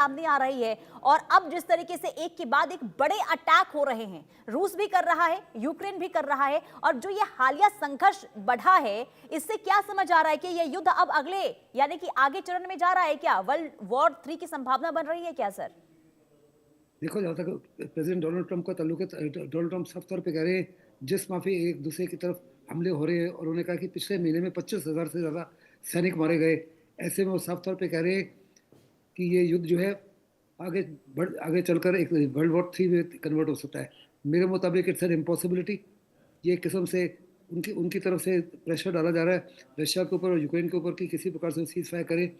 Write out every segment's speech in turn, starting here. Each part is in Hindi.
सामने आ रही है और अब जिस तरीके से एक के बाद एक बड़े अटैक हो रहे हैं, रूस भी कर रहा है, यूक्रेन भी कर रहा है, और जो ये हालिया संघर्ष बढ़ा है, इससे क्या समझ आ रहा है कि ये युद्ध अब अगले यानी कि आगे चरण में जा रहा है क्या? वर्ल्ड वॉर 3 की संभावना बन रही है क्या सर? देखो, जहाँ तक प्रेसिडेंट डोनाल्ड ट्रंप का ताल्लुक है, डोनाल्ड ट्रंप साफ तौर पे कह रहे हैं जिस माफी एक दूसरे की तरफ हमले हो रहे हैं, और उन्होंने कहा कि पिछले महीने में 25,000 से ज़्यादा सैनिक मारे गए। ऐसे में वो साफ तौर पे कह रहे हैं कि ये युद्ध जो है आगे आगे चलकर एक वर्ल्ड वॉर 3 में कन्वर्ट हो सकता है। मेरे मुताबिक इट्स एन इम्पॉसिबिलिटी। ये एक किस्म से उनकी उनकी तरफ से प्रेशर डाला जा रहा है रशिया के ऊपर और यूक्रेन के ऊपर कि किसी प्रकार से सीज फायर करे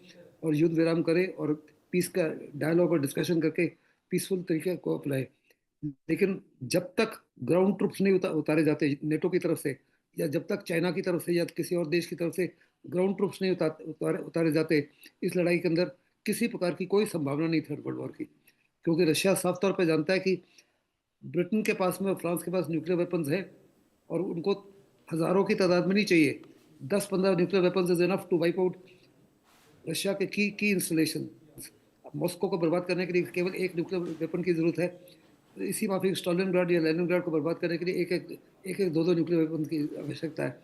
और युद्ध विराम करे और पीस का डायलॉग और डिस्कशन करके पीसफुल तरीके को अपनाए। लेकिन जब तक ग्राउंड ट्रूप्स नहीं उतारे जाते नेटो की तरफ से, या जब तक चाइना की तरफ से या किसी और देश की तरफ से ग्राउंड ट्रूप्स नहीं उतारे जाते, इस लड़ाई के अंदर किसी प्रकार की कोई संभावना नहीं थर्ड वर्ल्ड वॉर की। क्योंकि रशिया साफ तौर पर जानता है कि ब्रिटेन के पास में और फ्रांस के पास न्यूक्लियर वेपन्स है, और उनको हजारों की तादाद में नहीं चाहिए, 10-15 nuclear weapons is enough to wipe out Russia के की की इंस्टॉलेशन। मॉस्को को बर्बाद करने के लिए केवल एक न्यूक्लियर वेपन की जरूरत है। इसी माफिक स्टालिनग्राड या लेनिनग्राड को बर्बाद करने के लिए एक एक दो न्यूक्लियर वेपन की आवश्यकता है।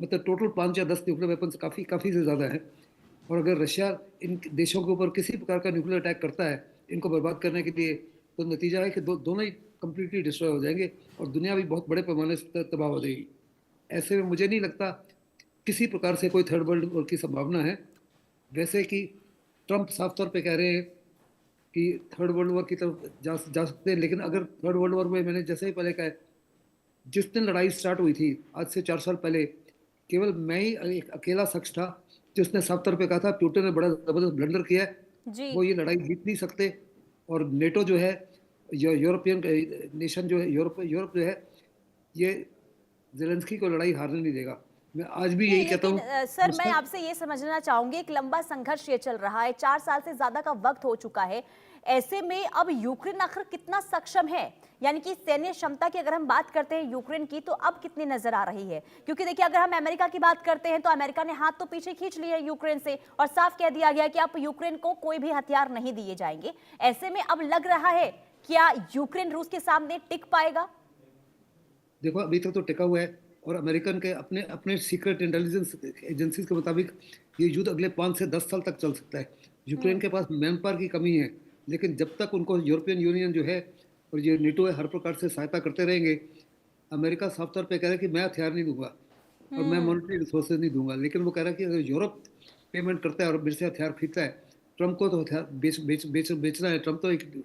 मतलब टोटल 5 या 10 न्यूक्लियर वेपन काफ़ी काफ़ी से ज़्यादा है। और अगर रशिया इन देशों के ऊपर किसी प्रकार का न्यूक्लियर अटैक करता है इनको बर्बाद करने के लिए, तो नतीजा है कि दोनों ही कंप्लीटली डिस्ट्रॉय हो जाएंगे और दुनिया भी बहुत बड़े पैमाने से तबाह हो जाएगी। ऐसे में मुझे नहीं लगता किसी प्रकार से कोई थर्ड वर्ल्ड वॉर की संभावना है। वैसे कि ट्रंप साफ तौर पे कह रहे हैं कि थर्ड वर्ल्ड वॉर की तरफ जा सकते हैं, लेकिन अगर थर्ड वर्ल्ड वॉर में, मैंने जैसे ही पहले कहा, जिस दिन लड़ाई स्टार्ट हुई थी आज से 4 साल पहले, केवल मैं ही एक अकेला शख्स था जिसने साफ तौर पे कहा था पुतिन ने बड़ा जबरदस्त ब्लंडर किया है, जी। वो ये लड़ाई जीत नहीं सकते। और नेटो जो है, यूरोपियन नेशन जो है, यूरोप यूरोप जो है, ये जेलेंस्की को लड़ाई हारने नहीं देगा। मैं आज भी नहीं, यही कहता लेकिन हूँ। सर मैं उसका आपसे ये समझना चाहूंगी, एक लंबा संघर्ष ये चल रहा है, 4 साल से ज्यादा का वक्त हो चुका है। ऐसे में अब यूक्रेन आखिर कितना सक्षम है? यानी कि सैन्य क्षमता की अगर हम बात करते हैं यूक्रेन की, तो अब कितनी नजर आ रही है? क्योंकि देखिए, अगर हम अमेरिका की बात करते हैं तो अमेरिका ने हाथ तो पीछे खींच लिया है यूक्रेन से और साफ कह दिया गया कि अब यूक्रेन को कोई भी हथियार नहीं दिए जाएंगे। ऐसे में अब लग रहा है क्या यूक्रेन रूस के सामने टिक पाएगा? देखो, अभी तक तो टिका हुआ है, और अमेरिकन के अपने अपने सीक्रेट इंटेलिजेंस एजेंसीज के मुताबिक ये युद्ध अगले 5 से 10 साल तक चल सकता है। यूक्रेन हम्म। के पास मैन पावर की कमी है, लेकिन जब तक उनको यूरोपियन यूनियन जो है और ये नेटो है हर प्रकार से सहायता करते रहेंगे। अमेरिका साफ तौर पे कह रहा है कि मैं हथियार नहीं दूंगा और मैं हम्म। मॉनिटरी रिसोर्सेज नहीं दूंगा, लेकिन वो कह रहा है कि अगर यूरोप पेमेंट करता है और मेरे से हथियार खरीदता है, ट्रंप को तो हथियार बेचना है। ट्रंप तो एक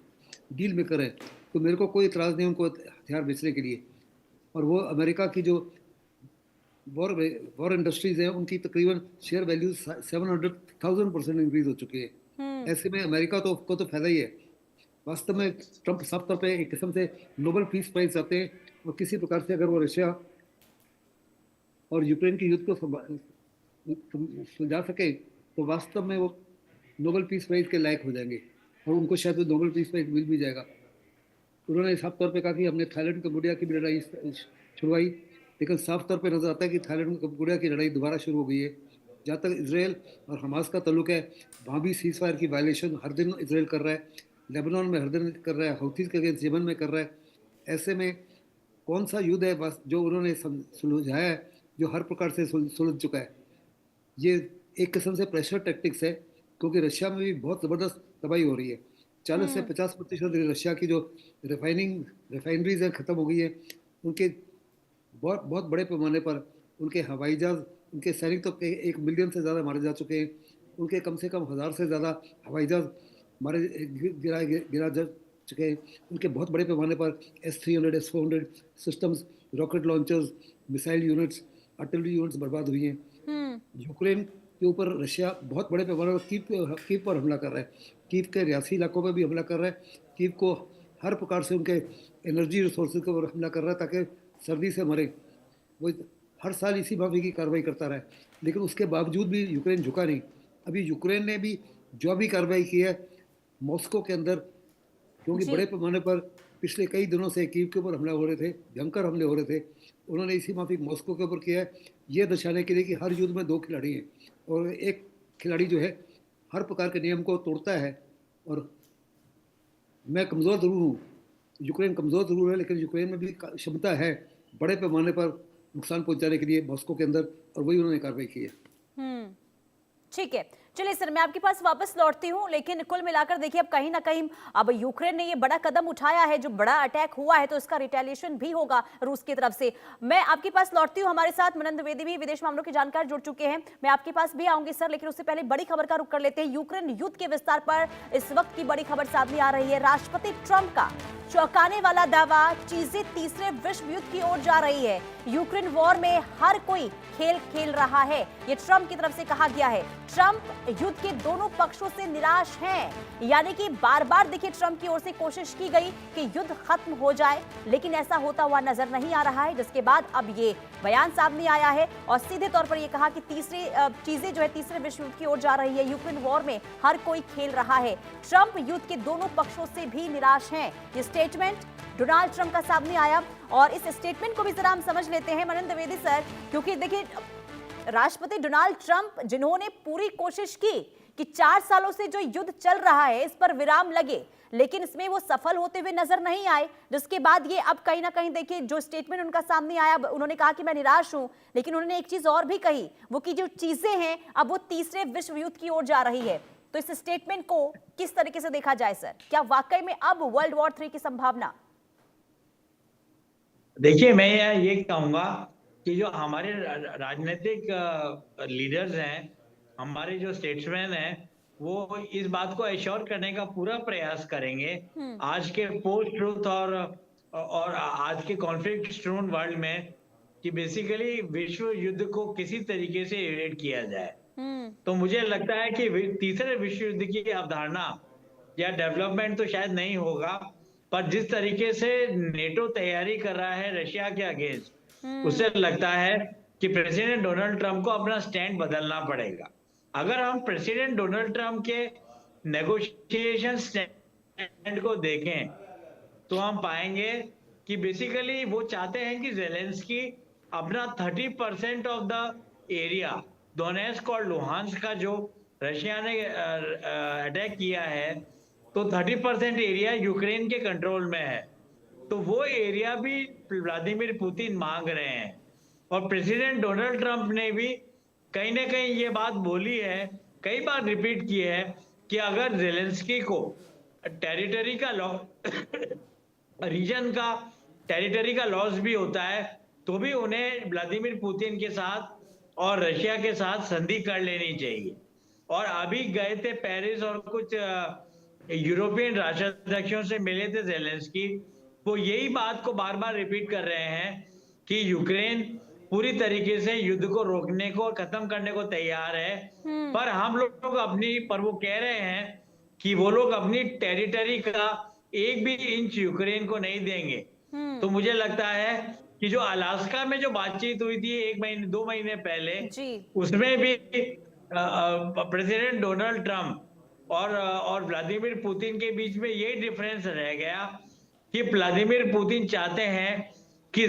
डील मेकर है, तो मेरे को कोई इतराज़ नहीं उनको हथियार बेचने के लिए। और वो अमेरिका की जो वॉर वॉर इंडस्ट्रीज है उनकी तकरीबन शेयर वैल्यू 700,000% इंक्रीज हो चुकी है। हम्म। ऐसे में अमेरिका तो को तो फायदा ही है। वास्तव में ट्रंप साफ तौर पे एक किस्म से नोबेल पीस प्राइज चाहते हैं, और किसी प्रकार से अगर वो रशिया और यूक्रेन के युद्ध को सुलझा सके तो वास्तव में वो नोबेल पीस प्राइज के लायक हो जाएंगे, और उनको शायद वो नोबेल पीस प्राइज मिल भी जाएगा। उन्होंने साफ तौर पे कहा कि हमने थाईलैंड कंबोडिया की भी लड़ाई छुड़वाई, लेकिन साफ तौर पे नजर आता है कि थाईलैंड कंबोडिया की लड़ाई दोबारा शुरू हो गई है। जहाँ तक इसराइल और हमास का ताल्लुक है, वहाँ भी सीज फायर की वायलेशन हर दिन इसराइल कर रहा है, लेबनान में हर दिन कर रहा है, हouthis के अगेंस्ट यमन में कर रहा है। ऐसे में कौन सा युद्ध है बस जो उन्होंने सुलझाया है, जो हर प्रकार से सुलझ चुका है? ये एक किस्म से प्रेशर टैक्टिक्स है, क्योंकि रशिया में भी बहुत ज़बरदस्त तबाही हो रही है। 40 से 50% रशिया की जो रिफाइनरीज हैं ख़त्म हो गई है। उनके बहुत बहुत बड़े पैमाने पर उनके हवाई जहाज, उनके सैनिक तो 1 मिलियन से ज़्यादा मारे जा चुके हैं। उनके कम से कम 1,000 से ज़्यादा हवाई जहाज मारे गिरा जा चुके हैं। उनके बहुत बड़े पैमाने पर S-300 S-400 systems, rocket launchers, missile units, artillery units बर्बाद हुई हैं। हम्म। यूक्रेन के ऊपर रशिया बहुत बड़े पैमाने पर कीव पर हमला कर रहा है। कीव के रियासी इलाकों पर भी हमला कर रहा है। कीव को हर प्रकार से उनके एनर्जी रिसोर्सेज के ऊपर हमला कर रहा है ताकि सर्दी से मरे। वो हर साल इसी भावी की कार्रवाई करता रहा है, लेकिन उसके बावजूद भी यूक्रेन झुका नहीं। अभी यूक्रेन ने भी जो भी कार्रवाई की है मॉस्को के अंदर, क्योंकि जी। बड़े पैमाने पर पिछले कई दिनों से कीव के ऊपर हमला हो रहे थे, भयंकर हमले हो रहे थे, उन्होंने इसी माफिक मॉस्को के ऊपर किया है, ये दर्शाने के लिए कि हर युद्ध में 2 खिलाड़ी हैं, और एक खिलाड़ी जो है हर प्रकार के नियम को तोड़ता है और मैं कमज़ोर ज़रूर हूँ, यूक्रेन कमज़ोर ज़रूर है, लेकिन यूक्रेन में भी क्षमता है बड़े पैमाने पर नुकसान पहुंचाने के लिए मॉस्को के अंदर, और वही उन्होंने कार्रवाई की है। हम्म, ठीक है। चलिए सर, मैं आपके पास वापस लौटती हूँ, लेकिन कुल मिलाकर देखिए अब कहीं ना कहीं अब यूक्रेन ने ये बड़ा कदम उठाया है, जो बड़ा अटैक हुआ है, तो इसका रिटेलिएशन भी होगा रूस की तरफ से। मैं आपके पास लौटती हूँ, हमारे साथ मनन द्विवेदी भी विदेश मामलों के जानकार जुड़ चुके हैं, मैं आपके पास भी आऊंगी सर, लेकिन उससे पहले बड़ी खबर का रुख कर लेते हैं। यूक्रेन युद्ध के विस्तार पर इस वक्त की बड़ी खबर सामने आ रही है। राष्ट्रपति ट्रंप का चौंकाने वाला दावा, चीजें तीसरे विश्व युद्ध की ओर जा रही है। यूक्रेन वॉर में हर कोई खेल खेल रहा है, ये ट्रंप की तरफ से कहा गया है। ट्रंप युद्ध के दोनों पक्षों से निराश हैं, यानी कि बार बार देखिए ट्रंप की ओर से कोशिश की गई कि युद्ध खत्म हो जाए, लेकिन ऐसा होता हुआ नजर नहीं आ रहा है, जिसके बाद अब ये बयान सामने आया है और सीधे तौर पर ये कहा कि तीसरी चीजें जो है तीसरे विश्व युद्ध की ओर जा रही है। यूक्रेन वॉर में हर कोई खेल रहा है। ट्रंप युद्ध के दोनों पक्षों से भी निराश हैं। ये स्टेटमेंट डोनाल्ड ट्रंप का सामने आया और इस स्टेटमेंट को भी जरा हम समझ लेते हैं मनन द्विवेदी सर, क्योंकि देखिए राष्ट्रपति डोनाल्ड ट्रंप जिन्होंने पूरी कोशिश की कि 4 सालों से जो युद्ध चल रहा है इस पर विराम लगे, लेकिन इसमें वो सफल होते हुए नजर नहीं आए, जिसके बाद ये अब कहीं ना कहीं देखिए जो स्टेटमेंट उनका सामने आया, उन्होंने कहा कि मैं निराश हूं, लेकिन उन्होंने एक चीज और भी कही, वो कि जो चीजें हैं अब वो तीसरे विश्व युद्ध की ओर जा रही है। तो इस स्टेटमेंट को किस तरीके से देखा जाए सर? क्या वाकई में अब वर्ल्ड वॉर 3 की संभावना? देखिए, मैं ये कहूंगा कि जो हमारे राजनीतिक लीडर्स हैं, हमारे जो स्टेट्समैन हैं, वो इस बात को एश्योर करने का पूरा प्रयास करेंगे आज के पोस्ट ट्रूथ और आज के कॉन्फ्लिक्ट स्ट्रोन वर्ल्ड में, कि बेसिकली विश्व युद्ध को किसी तरीके से एवेट किया जाए। तो मुझे लगता है कि तीसरे विश्व युद्ध की अवधारणा या डेवलपमेंट तो शायद नहीं होगा, पर जिस तरीके से नेटो तैयारी कर रहा है रशिया के अगेंस्ट, उससे लगता है कि प्रेसिडेंट डोनाल्ड ट्रंप को अपना स्टैंड बदलना पड़ेगा। अगर हम प्रेसिडेंट डोनाल्ड ट्रंप के नेगोशिएशन स्टैंड को देखें तो हम पाएंगे कि बेसिकली वो चाहते हैं कि जेलेंस्की अपना 30% ऑफ द एरिया डोनेट्स्क और लुहांस्क का जो रशिया ने अटैक किया है, तो 30% एरिया यूक्रेन के कंट्रोल में है, तो वो एरिया भी व्लादिमीर पुतिन मांग रहे हैं। और प्रेसिडेंट डोनाल्ड ट्रंप ने भी कहीं ना कहीं ये बात बोली है, कई बार रिपीट की है, कि अगर जेलेंस्की को टेरिटरी का रीजन का टेरिटरी का लॉस भी होता है, तो भी उन्हें व्लादिमीर पुतिन के साथ और रशिया के साथ संधि कर लेनी चाहिए। और अभी गए थे पेरिस और कुछ यूरोपियन राष्ट्राध्यक्षों से मिले थे जेलेंस्की, वो यही बात को बार बार रिपीट कर रहे हैं कि यूक्रेन पूरी तरीके से युद्ध को रोकने को और खत्म करने को तैयार है, पर हम लोग वो कह रहे हैं कि वो लोग अपनी टेरिटरी का एक भी इंच यूक्रेन को नहीं देंगे। तो मुझे लगता है कि जो अलास्का में जो बातचीत हुई थी 2 महीने पहले, उसमें भी प्रेसिडेंट डोनाल्ड ट्रंप और व्लादिमीर पुतिन के बीच में यही डिफरेंस रह गया कि व्लादिमीर पुतिन चाहते हैं कि